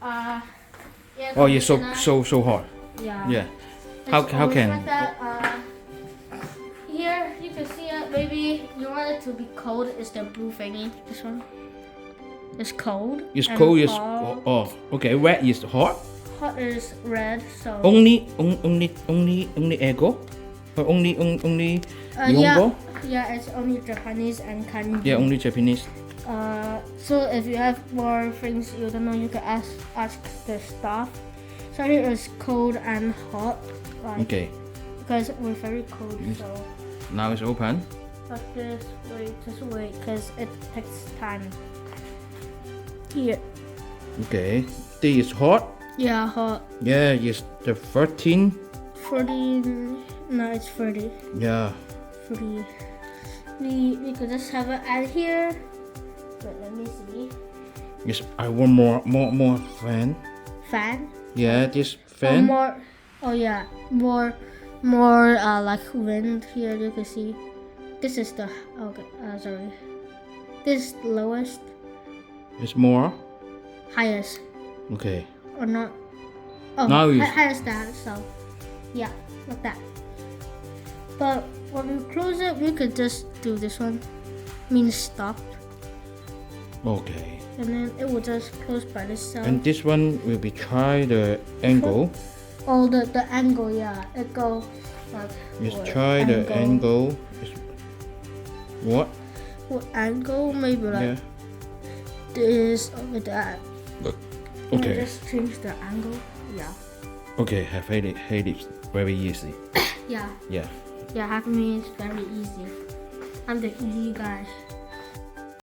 air Oh, it's conditioner. so hot. Yeah. Yeah. It's How always can? like that. Here you can see it. Maybe you want it to be cold. Is the blue thingy? This one. It's cold. It's and cold. It's hot. oh. Okay. Red is hot. Hot is red. So. Only ego. Or only Nihongo? Yeah, it's only Japanese and kanji. Yeah, only Japanese. So if you have more things you don't know, you can ask the staff. So here is cold and hot. Like, Okay. Because we're very cold, so. Now it's open. But just wait, because it takes time. Here. Okay. This is hot. Yeah, hot. Yeah, it's the 13. 40. No, it's 30. Yeah. 40. We could just have it at here. But let me see. Yes, I want more fan. Fan. Yeah, this Oh, fan. more. Oh yeah, more like wind here. You can see. This is the okay. Sorry. This is lowest, It's more. highest, Okay. or not? Oh, Now you- highest that. So, yeah, like that. But when we close it, we could just do this one. Means stop, Okay. and then it will just close by itself. And this one will be try the angle. Oh, the angle, yeah, it go like. Let's what, try the angle. What? What angle? Maybe like Yeah. this or that. Okay. Just change the angle. Yeah. Okay. Have it very easy. Yeah. Yeah. Yeah, having me is very easy. I'm the easy guy.